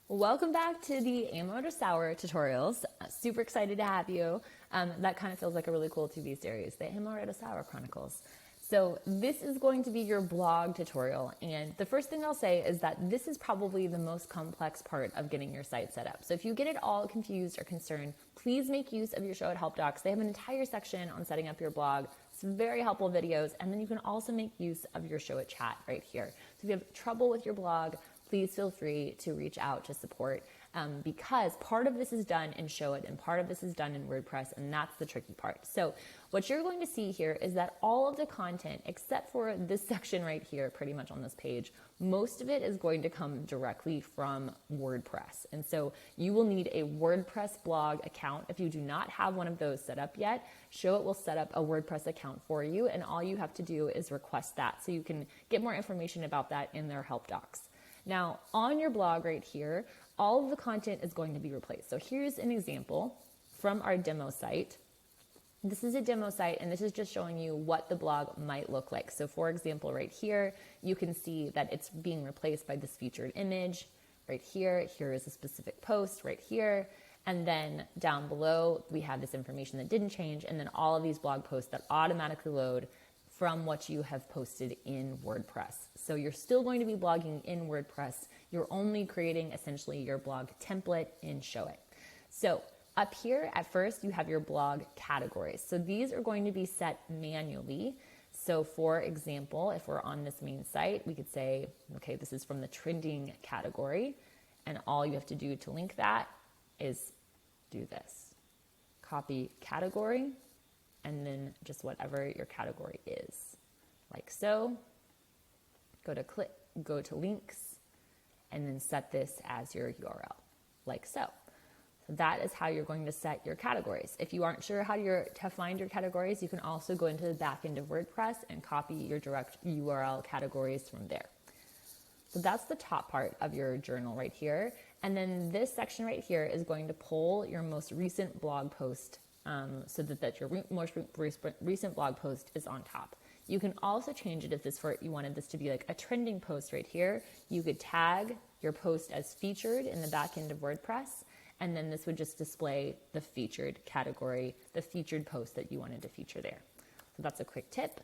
Welcome back to the Amaretto Sour tutorials. Super excited to have you. That kind of feels like a really cool TV series, the Amaretto Sour Chronicles. So this is going to be your blog tutorial, and the first thing I'll say is that this is probably the most complex part of getting your site set up. So if you get it all confused or concerned, please make use of your Show It Help docs. They have an entire section on setting up your blog, some very helpful videos, and then you can also make use of your Show It chat right here. So if you have trouble with your blog, please feel free to reach out to support because part of this is done in Show It and part of this is done in WordPress, and that's the tricky part. So what you're going to see here is that all of the content, except for this section right here, pretty much on this page, most of it is going to come directly from WordPress. And so you will need a WordPress blog account. If you do not have one of those set up yet, Show It will set up a WordPress account for you, and all you have to do is request that. So you can get more information about that in their help docs. Now, on your blog right here, all of the content is going to be replaced. So here's an example from our demo site. This is a demo site, and this is just showing you what the blog might look like. So for example, right here, you can see that it's being replaced by this featured image right here. Here is a specific post right here. And then down below, we have this information that didn't change, and then all of these blog posts that automatically load from what you have posted in WordPress. So you're still going to be blogging in WordPress. You're only creating essentially your blog template in Show It. So up here at first, you have your blog categories. So these are going to be set manually. So for example, if we're on this main site, we could say, okay, this is from the trending category. And all you have to do to link that is do this. Copy category, and then just whatever your category is, like so. Go to links, and then set this as your URL, like so. So that is how you're going to set your categories. If you aren't sure how to find your categories, you can also go into the back end of WordPress and copy your direct URL categories from there. So that's the top part of your journal right here. And then this section right here is going to pull your most recent blog post so that your most recent blog post is on top. You can also change it if you wanted this to be like a trending post right here. You could tag your post as featured in the back end of WordPress, and then this would just display the featured category, the featured post that you wanted to feature there. So that's a quick tip.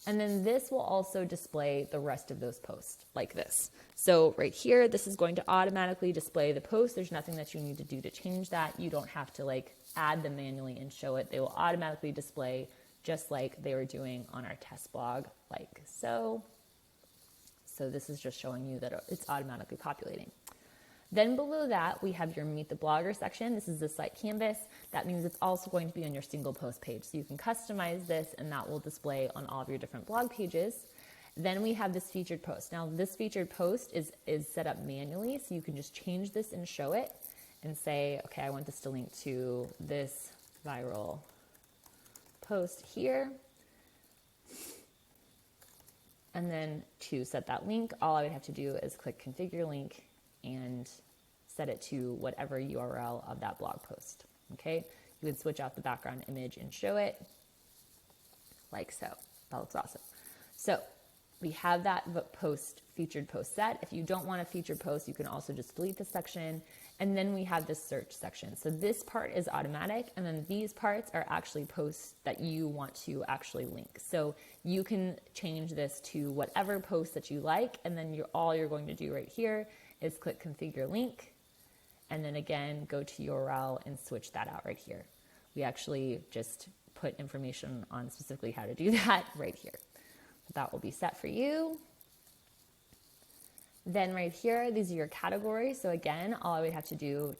And then this will also display the rest of those posts like this. So right here, this is going to automatically display the post. There's nothing that you need to do to change that. You don't have to add them manually and show it. They will automatically display just like they were doing on our test blog, like so. So this is just showing you that it's automatically populating. Then below that, we have your Meet the Blogger section. This is the site canvas. That means it's also going to be on your single post page. So you can customize this, and that will display on all of your different blog pages. Then we have this featured post. Now this featured post is set up manually, so you can just change this and Show It and say, okay, I want this to link to this viral post here. And then to set that link, all I would have to do is click configure link and set it to whatever URL of that blog post. Okay, you would switch out the background image and Show It like so. That looks awesome. So we have that featured post set. If you don't want a featured post, you can also just delete this section. And then we have this search section. So this part is automatic, and then these parts are actually posts that you want to actually link. So you can change this to whatever post that you like, and then all you're going to do right here is click configure link, and then again, go to URL and switch that out right here. We actually just put information on specifically how to do that right here. That will be set for you. Then right here, these are your categories. So again, all I would have to do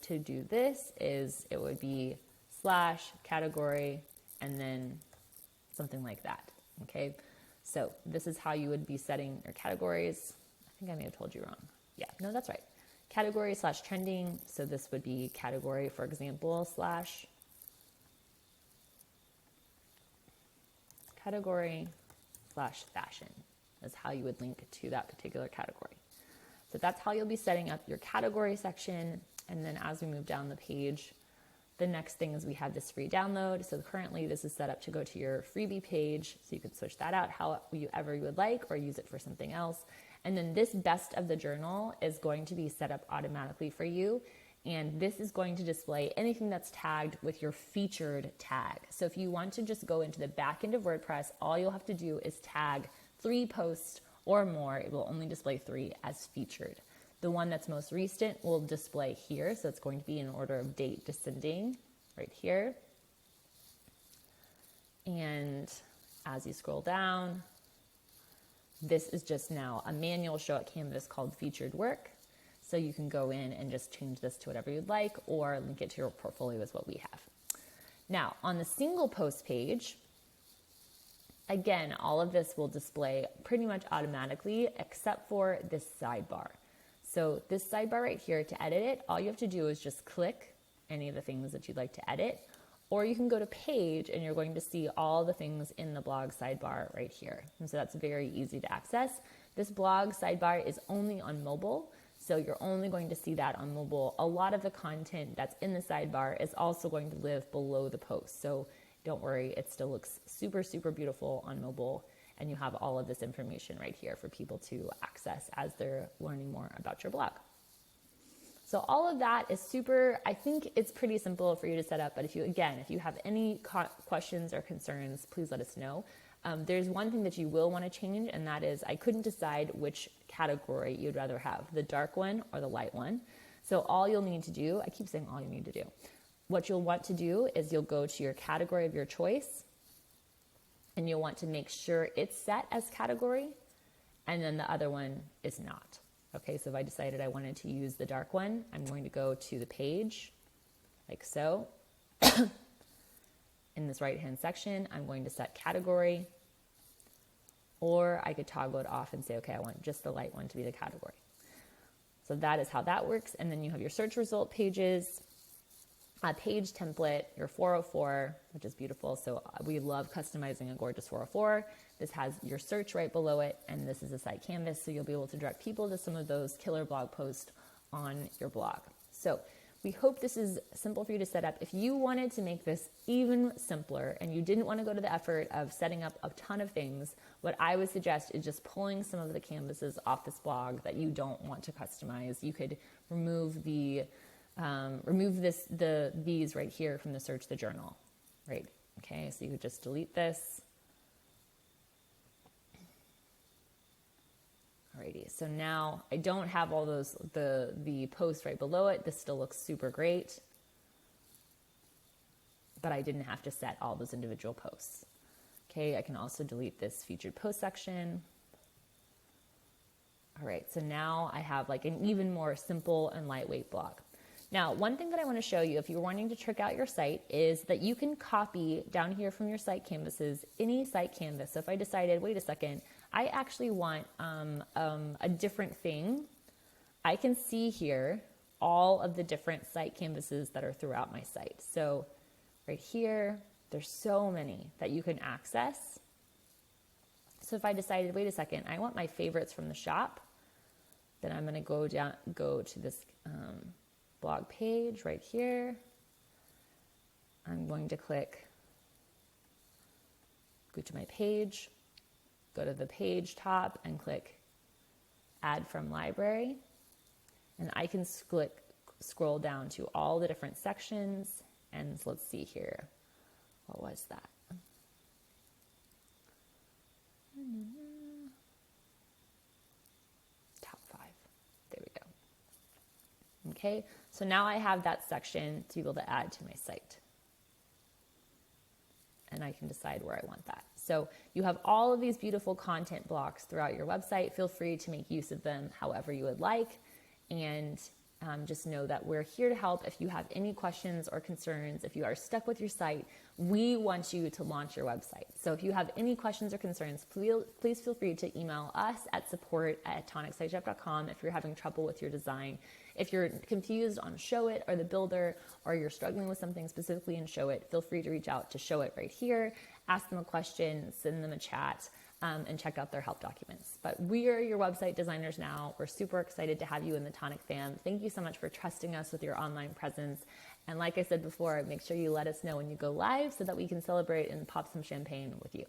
this is it would be /category and then something like that. Okay. So this is how you would be setting your categories. I think I may have told you wrong. Yeah, no, that's right. Category /trending. So this would be category, for example, /category /fashion is how you would link to that particular category. So that's how you'll be setting up your category section. And then as we move down the page, the next thing is we have this free download. So currently this is set up to go to your freebie page. So you can switch that out however you would like or use it for something else. And then this best of the journal is going to be set up automatically for you. And this is going to display anything that's tagged with your featured tag. So if you want to just go into the back end of WordPress, all you'll have to do is tag 3 posts or more. It will only display 3 as featured. The one that's most recent will display here. So it's going to be in order of date descending right here. And as you scroll down, this is just now a manual show at Canvas called featured work. So you can go in and just change this to whatever you'd like or link it to your portfolio is what we have. Now on the single post page, again, all of this will display pretty much automatically except for this sidebar. So this sidebar right here, to edit it, all you have to do is just click any of the things that you'd like to edit, or you can go to page and you're going to see all the things in the blog sidebar right here. And so that's very easy to access. This blog sidebar is only on mobile, so you're only going to see that on mobile. A lot of the content that's in the sidebar is also going to live below the post. So don't worry, it still looks super, super beautiful on mobile. And you have all of this information right here for people to access as they're learning more about your blog. So all of that is super, I think it's pretty simple for you to set up. But if you have any questions or concerns, please let us know. There's one thing that you will want to change, and that is I couldn't decide which category you'd rather have, the dark one or the light one. So all you'll need to do, I keep saying all you need to do. What you'll want to do is you'll go to your category of your choice, and you'll want to make sure it's set as category, and then the other one is not. Okay, so if I decided I wanted to use the dark one, I'm going to go to the page, like so. In this right-hand section, I'm going to set category, or I could toggle it off and say, okay, I want just the light one to be the category. So that is how that works. And then you have your search result pages, a page template, your 404, which is beautiful. So we love customizing a gorgeous 404. This has your search right below it, and this is a site canvas, so you'll be able to direct people to some of those killer blog posts on your blog. So we hope this is simple for you to set up. If you wanted to make this even simpler and you didn't want to go to the effort of setting up a ton of things, what I would suggest is just pulling some of the canvases off this blog that you don't want to customize. You could remove these right here from the search the journal, right? Okay, so you could just delete this. Alrighty, so now I don't have all those, the posts right below it. This still looks super great, but I didn't have to set all those individual posts. Okay, I can also delete this featured post section. All right, so now I have like an even more simple and lightweight blog. Now, one thing that I want to show you if you're wanting to trick out your site is that you can copy down here from your site canvases, any site canvas. So if I decided, wait a second, I actually want a different thing, I can see here all of the different site canvases that are throughout my site. So right here, there's so many that you can access. So if I decided, wait a second, I want my favorites from the shop, then I'm going to go to this blog page right here. I'm going to go to my page, go to the page top and click Add from Library. And I can scroll down to all the different sections. And let's see here. What was that? Top 5. There we go. Okay, so now I have that section to be able to add to my site. And I can decide where I want that. So you have all of these beautiful content blocks throughout your website. Feel free to make use of them however you would like. And just know that we're here to help. If you have any questions or concerns, if you are stuck with your site, we want you to launch your website. So if you have any questions or concerns, please feel free to email us at support@tonicsiteshop.com if you're having trouble with your design. If you're confused on Show It or the Builder, or you're struggling with something specifically in Show It, feel free to reach out to Show It right here, ask them a question, send them a chat, and check out their help documents. But we are your website designers now. We're super excited to have you in the Tonic fam. Thank you so much for trusting us with your online presence. And like I said before, make sure you let us know when you go live so that we can celebrate and pop some champagne with you.